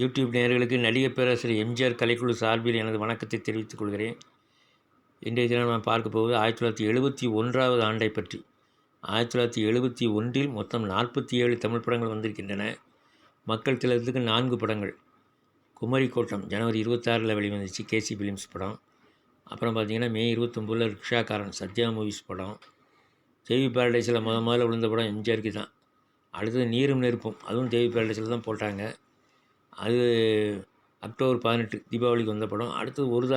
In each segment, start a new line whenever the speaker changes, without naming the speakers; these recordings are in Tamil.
யூடியூப் நேயர்களுக்கு நடிகர் பேராசிரியர் எம்ஜிஆர் கலைக்குழு சார்பில் எனது வணக்கத்தை தெரிவித்துக் கொள்கிறேன். இன்றைய தினம் நான் பார்க்க போவது 1971 ஆண்டை பற்றி. 1971 மொத்தம் 47 தமிழ் படங்கள் வந்திருக்கின்றன. மக்கள் திலகத்துக்கு 4 படங்கள். குமரி கோட்டம் ஜனவரி 26 வெளிவந்துச்சு, கேசி ஃபிலிம்ஸ் படம். அப்புறம் பார்த்திங்கன்னா மே 29 ரிக்ஷாக்காரன் சத்யா மூவிஸ் படம். தேவி பேரடைஸில் முதல்ல விழுந்த படம் எம்ஜிஆருக்கு தான். அடுத்தது நீரும் நெருப்பும், அதுவும் தேவி பேரடைஸில் தான் போட்டாங்க. அது அக்டோபர் 18 தீபாவளிக்கு வந்த படம். அடுத்தது ஒரு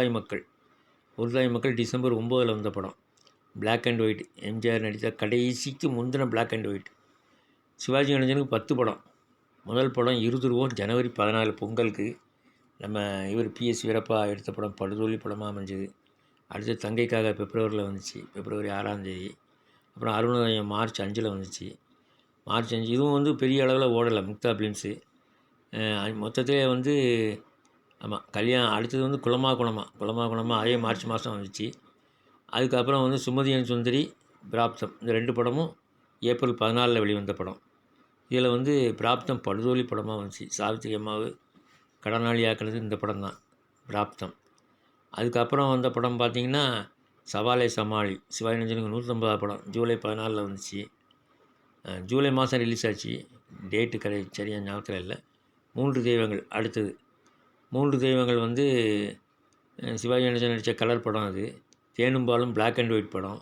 தாய் மக்கள் டிசம்பர் 9 வந்த படம். பிளாக் அண்ட் ஒயிட், எம்ஜிஆர் நடித்த கடைசிக்கு முந்தின பிளாக் அண்ட் ஒயிட். சிவாஜி கணேசனுக்கு 10 படம். முதல் படம் இருதுருவம் ஜனவரி 14 பொங்கலுக்கு. நம்ம இவர் பிஎஸ் வீரப்பா எடுத்த படம் படுதோல்வி படமாக அமைஞ்சது. அடுத்து தங்கைக்காக பிப்ரவரியில் வந்துச்சு, பிப்ரவரி 6ஆம் தேதி. அப்புறம் அருணோதயம் மார்ச் 5 வந்துச்சு. மார்ச் 5 இதுவும் பெரிய அளவில் ஓடலை, முக்தா ஃபிலிம்ஸு. மொத்தத்திலே ஆமாம் கல்யாணம். அடுத்தது குலமா அதே மார்ச் மாதம் வந்துச்சு. அதுக்கப்புறம் சுமதியன் சுந்தரி, பிராப்தம், இந்த 2 படமும் ஏப்ரல் 14 வெளிவந்த படம். இதில் பிராப்தம் படுதோல்வி படமாக வந்துச்சு. சாவித்திரி அம்மாவு கடனாளி ஆக்கிறது இந்த படம் தான், பிராப்தம். அதுக்கப்புறம் வந்த படம் பார்த்திங்கன்னா சவாலே சமாளி, சிவாஜி கணேசனுக்கு 150 படம், ஜூலை 14 வந்துச்சு. ஜூலை மாதம் ரிலீஸ் ஆச்சு. டேட்டு சரியாக ஞாபகத்தில் இல்லை. 3 தெய்வங்கள். அடுத்தது 3 தெய்வங்கள் சிவாஜி கணேசன் நடித்த கலர் படம். அது தேனும்பாலும் பிளாக் அண்ட் ஒயிட் படம்.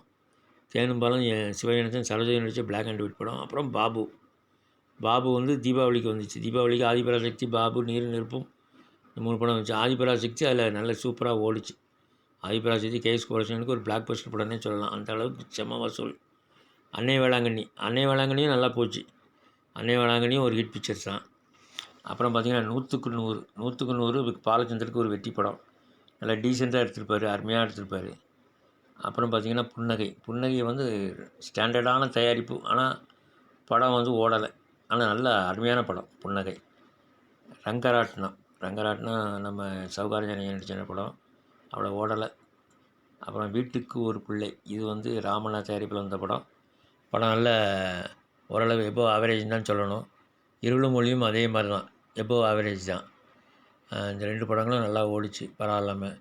தேனும்பாலும் சிவாஜி கணேசன் சரோஜி நடித்த பிளாக் அண்ட் ஒயிட் படம். அப்புறம் பாபு தீபாவளிக்கு வந்துச்சு. தீபாவளிக்கு ஆதிபராசக்தி, பாபு, நீர் நெருப்பும், இந்த 3 படம் வந்துச்சு. ஆதிபராசக்தி அதில் நல்ல சூப்பராக ஓடிச்சு. ஆதிபராசக்தி கேஎஸ் கோரசனுக்கு ஒரு பிளாக் பஸ்டர் படம்னே சொல்லலாம், அந்த அளவுக்கு செம்ம வசூல். அன்னை வேளாங்கண்ணியும் நல்லா போச்சு. அன்னை வேளாங்கண்ணியும் ஒரு ஹிட் பிக்சர்ஸ் தான். அப்புறம் பார்த்திங்கன்னா 100க்கு 100 பாலச்சந்தருக்கு ஒரு வெற்றி படம். நல்லா டீசெண்டாக எடுத்திருப்பார், அருமையாக எடுத்திருப்பார். அப்புறம் பார்த்திங்கன்னா புன்னகை ஸ்டாண்டர்டான தயாரிப்பு. ஆனால் படம் ஓடலை. ஆனால் நல்ல அருமையான படம் புன்னகை. ரங்கராட்னம் நம்ம சௌகார்ஜன நடித்த படம், அவ்வளோ ஓடலை. அப்புறம் வீட்டுக்கு ஒரு பிள்ளை, இது ராமநாத் தயாரிப்பில் வந்த படம். நல்ல ஓரளவு எபோ ஆவரேஜ் தான் சொல்லணும். இருளும் மொழியும் அதே மாதிரி தான், எபோ ஆவரேஜ் தான். இந்த 2 படங்களும் நல்லா ஓடிச்சு பரவாயில்லாமல்.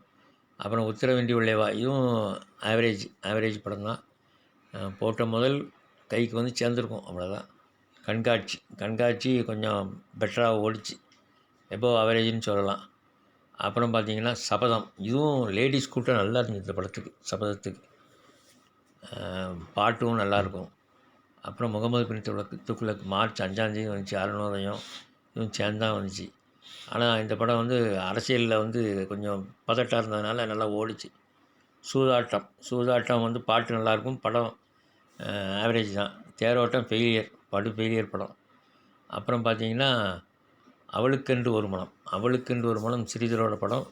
அப்புறம் உத்தரவேண்டி உள்ளேவா, இதுவும் ஆவரேஜ் படம் தான். போட்ட முதல் கைக்கு சேர்ந்துருக்கும், அவ்வளோதான். கண்காட்சி கொஞ்சம் பெட்டராக ஓடிச்சு, எபோ ஆவரேஜ்னு சொல்லலாம். அப்புறம் பார்த்திங்கன்னா சபதம், இதுவும் லேடிஸ் கூட்டம் நல்லா இருந்துச்சு இந்த படத்துக்கு. சபதத்துக்கு பாட்டும் நல்லாயிருக்கும். அப்புறம் முகமது பின் துக்ளக் மார்ச் 5ஆம் தேதி வந்துச்சு. அருணோதயம் இதுவும் சேர்ந்தான் வந்துச்சு. ஆனால் இந்த படம் அரசியலில் கொஞ்சம் பதட்டாக இருந்ததுனால நல்லா ஓடிச்சு. சூதாட்டம் பாட்டு நல்லாயிருக்கும், படம் ஆவரேஜ் தான். தேரோட்டம் ஃபெயிலியர் படம். அப்புறம் பார்த்திங்கன்னா அவளுக்கென்று ஒரு மனம் ஸ்ரீதரோட படம்,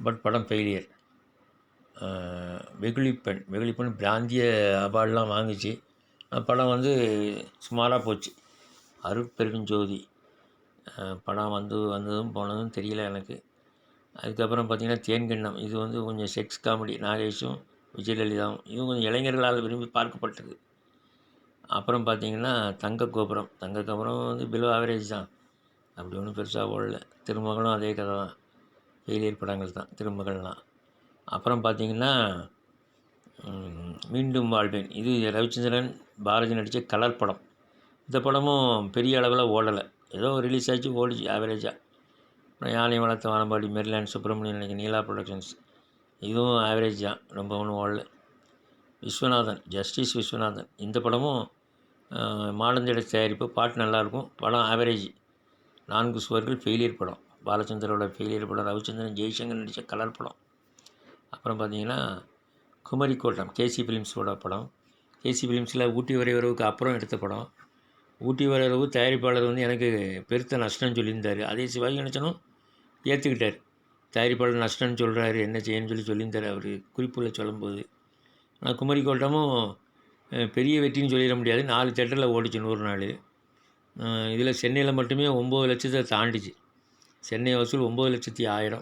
பட் படம் ஃபெயிலியர். வெகுளிப்பெண் பிராந்திய அவார்டெலாம் வாங்குச்சு. படம் சுமாராக போச்சு. அருட்பெருஞ்சோதி படம் வந்ததும் போனதும் தெரியல எனக்கு. அதுக்கப்புறம் பார்த்திங்கன்னா தேன்கிண்ணம், இது கொஞ்சம் செக்ஸ் காமெடி. நாகேஷும் விஜயலலிதாவும், இதுவும் கொஞ்சம் இளைஞர்களால் விரும்பி பார்க்கப்பட்டது. அப்புறம் பார்த்திங்கன்னா தங்க கோபுரம் பிலோ ஆவரேஜ் தான், அப்படி ஒன்றும் பெருசாக ஓடல. திருமகளும் அதே கதை தான், ஃபெயிலியர் படங்கள் தான் திருமகள்லாம். அப்புறம் பார்த்திங்கன்னா மீண்டும் வாழ்வேன், இது ரவிச்சந்திரன் பாரதி நடித்த கலர் படம். இந்த படமும் பெரிய அளவில் ஓடலை, ஏதோ ரிலீஸ் ஆச்சு, ஓடிச்சு ஆவரேஜாக. அப்புறம் யானை வளர்த்த வானம்பாடி மெரிலாண்ட் சுப்பிரமணியன் நினைக்க நீலா ப்ரொடக்ஷன்ஸ், இதுவும் ஆவரேஜ் தான், ரொம்ப ஒன்றும் ஓடலை. ஜஸ்டிஸ் விஸ்வநாதன், இந்த படமும் மாடந்தேட தயாரிப்பு, பாட்டு நல்லாயிருக்கும், படம் ஆவரேஜ். 4 சுவர்கள் ஃபெயிலியர் படம், பாலச்சந்தரோட ஃபெயிலியர் படம். ரவிச்சந்திரன் ஜெய்சங்கர் நடித்த கலர் படம். அப்புறம் பார்த்திங்கன்னா குமரி கோட்டம் கேசி ஃபிலிம்ஸோட படம். கேசி ஃபிலிம்ஸில் ஊட்டி வரை உறவுக்கு அப்புறம் எடுத்த படம். ஊட்டி வரை உறவு தயாரிப்பாளர் எனக்கு பெருத்த நஷ்டம்னு சொல்லியிருந்தார். அதே சிவாஜி கணேசனும் ஏற்றுக்கிட்டார். தயாரிப்பாளர் நஷ்டம்னு சொல்கிறாரு, என்ன செய்யணும்னு சொல்லியிருந்தார் அவர் குறிப்புகளை சொல்லும்போது. ஆனால் குமரி கோட்டமும் பெரிய வெற்றின்னு சொல்லிட முடியாது. 4 தேட்டரில் ஓடிச்சு 100 நாள். இதில் சென்னையில் மட்டுமே 9 லட்சத்தை தாண்டிச்சு. சென்னை வசூல் 9,10,000.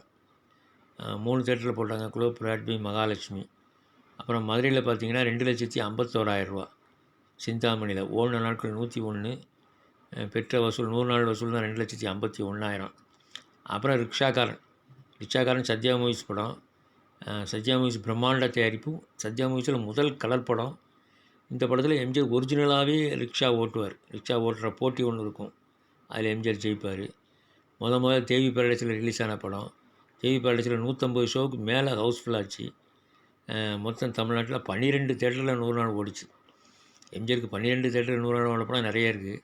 3 தேட்டரில் போட்டாங்க, குளோப், பிராட்வி, மகாலட்சுமி. அப்புறம் மதுரையில் பார்த்திங்கன்னா 2,51,000 சிந்தாமணியில். ஓடின நாட்கள் 101. பெற்ற வசூல் 100 நாள் வசூல் தான் 2,51,000. அப்புறம் ரிக்ஷாக்காரன் சத்யா மூவிஸ் படம். சத்யா மூவிஸ் பிரம்மாண்ட தயாரிப்பு. சத்யா மூவிஸில் முதல் கலர் படம். இந்த படத்தில் எம்ஜிஆர் ஒரிஜினலாகவே ரிக்ஷா ஓட்டுவார். ரிக்ஷா ஓட்டுற போட்டி ஒன்று இருக்கும், அதில் எம்ஜிஆர் ஜெயிப்பார். முதல்ல தேவி பேரடைஸில் ரிலீஸ் ஆன படம். தேவி பேரடைஸில் 150 ஷோவுக்கு மேலே ஹவுஸ்ஃபுல்லாச்சு. மொத்தம் தமிழ்நாட்டில் 12 தேட்டரில் 100 நாள் ஓடிச்சு. எம்ஜிஆருக்கு 12 தேட்டரில் 100 நாள் ஓட படம் நிறைய இருக்குது.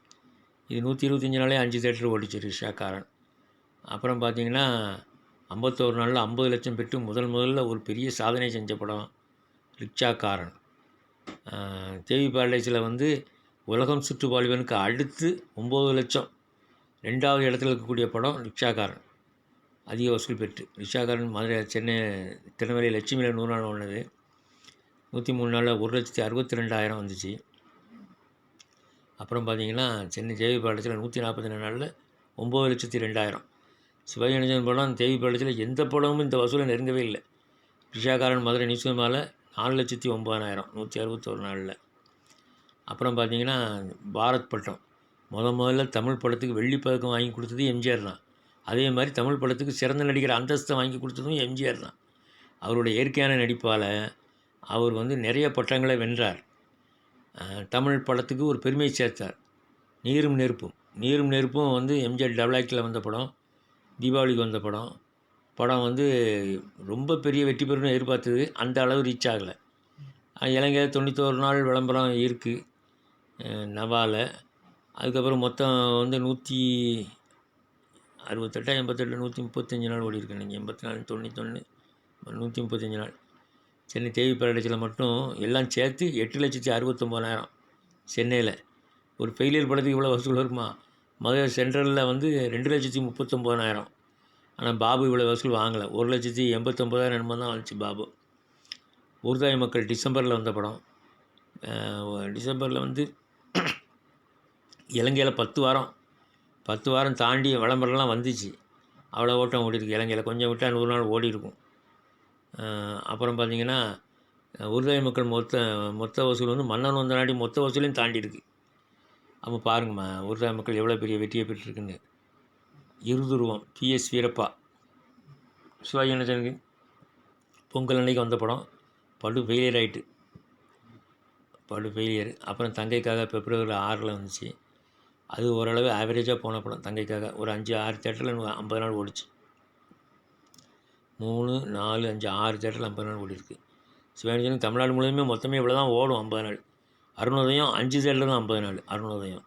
இது 125 நாளே 5 தேட்டர் ஓடிச்சு ரிக்ஷாக்காரன். அப்புறம் பார்த்திங்கன்னா 51 நாளில் 50 லட்சம் பெற்று முதல்ல ஒரு பெரிய சாதனை செஞ்ச படம் ரிக்ஷாக்காரன். தேவி பேரடைஸில் வந்து உலகம் சுற்றுவாழ்வனுக்கு அடுத்து 9 லட்சம் 2வது இடத்துல இருக்கக்கூடிய படம் ரிக்ஷாக்காரன். அதிக வசூல் பெற்று ரிக்ஷாக்காரன் மதுரை சென்னை திருநெல்வேலி லட்சுமியில் 100 நாள் ஓடினது. 103 நாளில் 1,62,000 வந்துச்சு. அப்புறம் பார்த்திங்கன்னா சென்னை தேவி பேரடைஸில் 142 நாளில் 9,02,000. சிவாஜி கணேசன் படம் தேவி பேரடைஸில் எந்த படமும் இந்த வசூலை நெருங்கவே இல்லை. ரிக்ஷாக்காரன் மதுரை நியூஸ்மாவில் 4,09,000 161 நாளில். அப்புறம் பார்த்திங்கன்னா பாரத் பட்டம் முதல்ல தமிழ் படத்துக்கு வெள்ளிப்பதக்கம் வாங்கி கொடுத்தது எம்ஜிஆர் தான். அதே மாதிரி தமிழ் படத்துக்கு சிறந்த நடிகர் அந்தஸ்தை வாங்கி கொடுத்ததும் எம்ஜிஆர் தான். அவருடைய இயற்கையான நடிப்பால் அவர் வந்து நிறைய பட்டங்களை வென்றார். தமிழ் படத்துக்கு ஒரு பெருமை சேர்த்தார். நீரும் நெருப்பும் வந்து எம்ஜிஆர் டபுள் வந்த படம், தீபாவளிக்கு வந்த படம் வந்து ரொம்ப பெரிய வெற்றி பெறும்னு எதிர்பார்த்தது. அந்த அளவு ரீச் ஆகலை. இலங்கையில் 91 நாள் விளம்பரம் இருக்குது நவாவில். அதுக்கப்புறம் மொத்தம் வந்து 168 88 135 நாள் ஓடி இருக்கு. நீங்கள் 84 91 135 நாள். சென்னை தேவி பேரடைஸில் மட்டும் எல்லாம் சேர்த்து 8,69,000. சென்னையில் ஒரு ஃபெயிலியர் படத்துக்கு இவ்வளோ வசூல் வருமா? மதுரை சென்ட்ரலில் வந்து 2,39,000. ஆனால் பாபு இவ்வளோ வசூல் வாங்கலை. 1,89,000 என்னமோ தான் வந்துச்சு பாபு. ஊர்தாய் மக்கள் டிசம்பரில் வந்த படம். டிசம்பரில் வந்து இலங்கையில் 10 வாரம் தாண்டி விளம்பரம்லாம் வந்துச்சு. அவ்வளோ ஓட்டம் ஓடி இருக்கு இலங்கையில். கொஞ்சம் விட்டால் 100 நாள் ஓடி இருக்கும். அப்புறம் பார்த்திங்கன்னா ஊர்தாய் மக்கள் மொத்த வசூல் வந்து மன்னன் வந்த நாடி மொத்த வசூலையும் தாண்டி இருக்குது. அப்போ பாருங்கம்மா ஊர்தாய் மக்கள் எவ்வளோ பெரிய வெற்றியை பெற்றிருக்குன்னு. இருதுருவம் PS வீரப்பா. சிவாஜி கணேசனுக்கு பொங்கல் அன்னைக்கு வந்த படம். படு ஃபெயிலியர். அப்புறம் தங்கைக்காக February 6 வந்துச்சு. அது ஓரளவு ஆவரேஜாக போன படம். தங்கைக்காக ஒரு 5-6 தேட்டரில் 50 நாள் ஓடிச்சு. 3, 4, 5, 6 தேட்டரில் 50 நாள் ஓடிருக்கு. சிவாஜி கணேசனுக்கு தமிழ்நாடு முழுவதுமே மொத்தமே இவ்வளோ தான் ஓடும் 50 நாள். அருணோதயம் 5 தேட்டரில் தான் 50 நாள். அருணோதயம்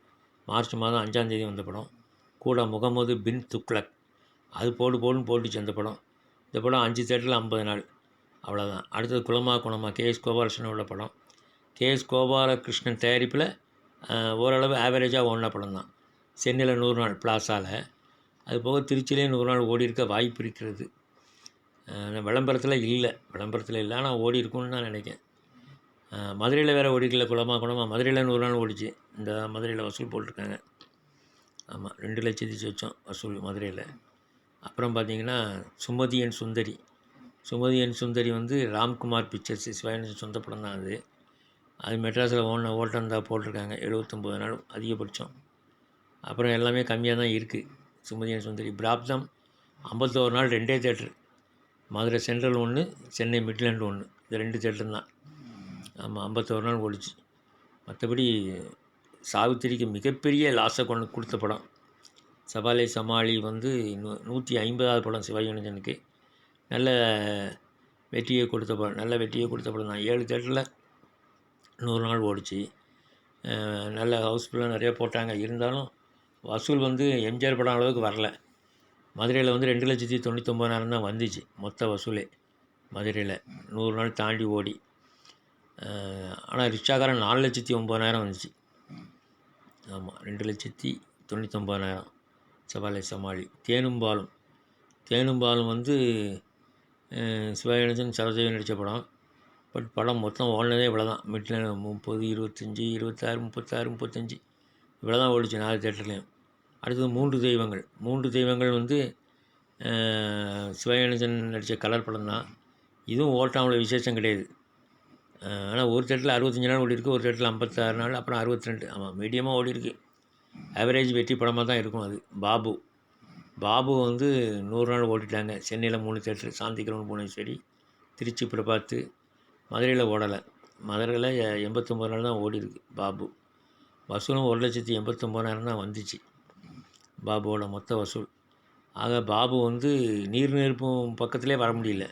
மார்ச் மாதம் 5ஆம் தேதி வந்த படம். கூட முகமது பின் துக்ளக். அது போடுன்னு போட்டுச்சு அந்த படம். இந்த படம் 5 தேட்டரில் 50 நாள். அவ்வளோதான். அடுத்தது குலமா குணமா KS கோபாலகிருஷ்ணனோட படம். KS கோபாலகிருஷ்ணன் தயாரிப்பில் ஓரளவு ஆவரேஜாக ஓடின படம் தான். சென்னையில் 100 நாள் பிளாஸாவில். அது போக திருச்சியிலே 100 நாள் ஓடி இருக்க வாய்ப்பு இருக்கிறது. விளம்பரத்தில் இல்லை. ஆனால் ஓடி இருக்கும்னு நான் நினைக்கிறேன். மதுரையில் வேறு ஓடிக்கல. குலமா மதுரையில் 100 நாள் ஓடிச்சு. இந்த மதுரையில் வசூல் போட்டிருக்காங்க. ஆமாம் 2 லட்சத்தி சொச்சம் வசூல் மதுரையில். அப்புறம் பார்த்திங்கன்னா சுமதி என் சுந்தரி வந்து ராம்குமார் பிக்சர்ஸ் சிவாஜி சொந்த படம் தான் அது. மெட்ராஸில் ஓட்டம் தான் போட்டிருக்காங்க. 79 நாள் அதிகபட்சம். அப்புறம் எல்லாமே கம்மியாக தான் இருக்குது. சுமதி என் சுந்தரி பிராப்தம் 51 நாள் 2 theatre. Madurai central 1, Chennai Midland 1. இந்த 2 தேட்டர் தான். ஆமாம் 51 நாள் ஓடிச்சு. மற்றபடி சாவித்திரிக்கு மிகப்பெரிய லாஸை கொடுத்த படம் சவாலே சமாளி வந்து 150வது படம் சிவாஜி கணேசனுக்கு. நல்ல வெற்றியை கொடுத்த படம் தான். 7 தேட்டரில் 100 நாள் ஓடிச்சு. நல்ல ஹவுஸ்ஃபுல்லாக நிறைய போட்டாங்க. இருந்தாலும் வசூல் வந்து எம்ஜிஆர் படம் அளவுக்கு வரல. மதுரையில் வந்து 2,99,000 தான் வந்துச்சு மொத்த வசூலே. மதுரையில் 100 நாள் தாண்டி ஓடி. ஆனால் ரிக்ஷாக்காரன் 4,09,000 வந்துச்சு. ஆமாம் 2,99,000. சவாலே சமாளி. தேனும் பாலும் வந்து சிவாஜி கணேசன் சரோஜாவி நடித்த படம். பட் படம் மொத்தம் ஓடினதே இவ்வளோ தான். மிட்ல 30, 25, 26, 36, 35 இவ்வளோ தான் ஓடிச்சு 4 தேட்டர்லேயும். அடுத்தது 3 தெய்வங்கள் வந்து சிவாஜி கணேசன் நடித்த கலர் படம் தான். இதுவும் ஓட்டாமல விசேஷம் கிடையாது. ஆனால் ஒரு தேட்டரில் 65 நாள் ஓடி இருக்குது, ஒரு தேட்டரில் 56 நாள், அப்புறம் 62. ஆமாம் மீடியமாக ஓடி இருக்குது. ஆவரேஜ் வெற்றி படமாக தான் இருக்கும் அது. பாபு பாபு வந்து 100 நாள் ஓட்டிட்டாங்க. சென்னையில் 3 தியேட்டரு, சாந்தி கிரவுண்ட் புவனேஸ்வரி, திருச்சி பிரபாத்து, மதுரையில் ஓடலை. மதுரையில் 89 நாள் தான் ஓடிருக்கு பாபு. வசூலும் 1,89,000 தான் வந்துச்சு பாபுவோட மொத்த வசூல். ஆக பாபு வந்து நீர் நெருப்பும் பக்கத்திலே வர முடியல.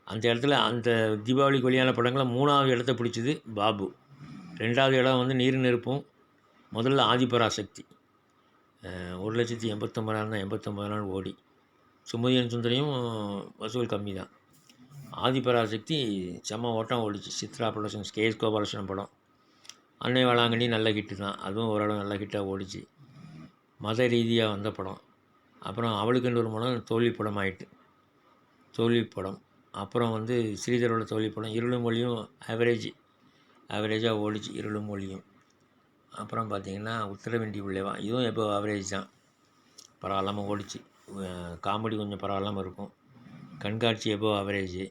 அந்த இடத்துல அந்த தீபாவளிக்கு வெளியான படங்களில் 3வது இடத்த பிடிச்சது பாபு. 2வது இடம் வந்து நீர் நெருப்பும், முதல்ல ஆதிபராசக்தி. 1,89,000 தான் 89 நாள் ஓடி. சுமதியன் சுந்தரியும் வசூல் கம்மி தான். ஆதிபராசக்தி செம்ம ஓட்டம் ஓடிச்சு. சித்ரா ப்ரொடக்ஷன்ஸ், கேஎஸ் கோபாலகிருஷ்ணன் படம். அன்னை வேளாங்கண்ணி நல்ல ஹிட்டு தான், அதுவும் ஓரளவு நல்ல ஹிட்டாக ஓடிச்சு. மத ரீதியாக வந்த படம். அப்புறம் அவளுக்குன்னு ஒரு படம் தோல்வி படம் ஆயிட்டு, தோல்வி படம். அப்புறம் வந்து ஸ்ரீதரோட தோல்வி படம் இருளும் ஒளியும் ஆவரேஜாக ஓடிச்சு. இருளும் ஒளியும். அப்புறம் பார்த்திங்கன்னா உத்தரவேண்டி உள்ளேவா, இதுவும் எப்போ ஆவரேஜ் தான், பரவாயில்லாமல் ஓடிச்சு. காமெடி கொஞ்சம் பரவாயில்லாமல் இருக்கும். கண்காட்சி எப்போ ஆவரேஜு.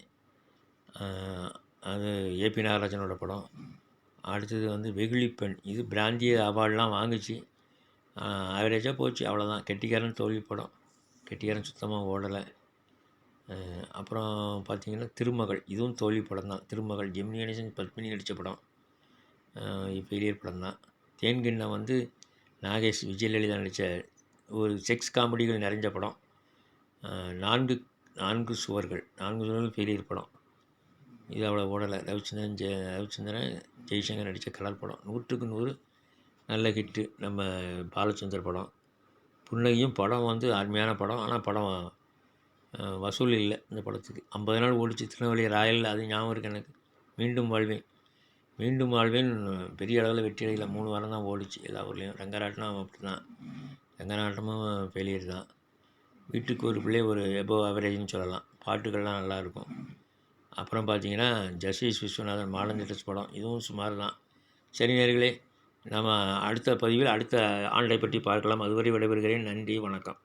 அது ஏபி நாகராஜனோட படம். அடுத்தது வந்து வெகுளி பெண், இது பிராந்திய அவார்டெலாம் வாங்குச்சு. ஆவரேஜாக போச்சு, அவ்வளோதான். கெட்டிக்காரன் தோல்வி படம், கெட்டிக்காரன் சுத்தமாக ஓடலை. அப்புறம் பார்த்திங்கன்னா திருமகள், இதுவும் தோல்வி படம் தான். திருமகள் ஜெமினி கணேசன் பத்மினி நடித்த படம், ஃபெயிலியர் படம் தான். தேன்கிண்ணம் வந்து நாகேஷ் விஜயலலிதா நடித்த ஒரு செக்ஸ் காமெடிகள் நிறைஞ்ச படம். நான்கு சுவர்கள் ஃபெயிலியர் படம், இது அவ்வளோ ஓடலை. ரவிச்சந்திரன் ஜெய்சங்கர் நடித்த கலர் படம் 100க்கு 100 நல்ல ஹிட்டு. நம்ம பாலச்சந்தர் படம். புன்னகையும் படம் வந்து அருமையான படம். ஆனால் படம் வசூல் இல்லை இந்த படத்துக்கு. 50 நாள் ஓடிச்சு. திருநெல்வேலி ராயல், அது ஞாபகம் இருக்குது எனக்கு. மீண்டும் வாழ்வேன் பெரிய அளவில் வெற்றி அடையல. 3 வாரம் தான் ஓடிச்சு எல்லா ஊர்லேயும். ரங்கராட்டனம் அப்படி தான், ரங்கராட்டமும் ஃபெயிலியர் தான். வீட்டுக்கு ஒரு பிள்ளை ஒரு எபோவ் ஆவரேஜ்னு சொல்லலாம். பாட்டுகள்லாம் நல்லாயிருக்கும். அப்புறம் பார்த்திங்கன்னா ஜஸ்டிஸ் விஸ்வநாதன் மாடர்ன் தியேட்டர்ஸ் படம், இதுவும் சுமார் தான். சரி நேயர்களே, நம்ம அடுத்த பதிவில் அடுத்த ஆண்டை பற்றி பார்க்கலாம். அதுவரை விடைபெறுகிறேன். நன்றி, வணக்கம்.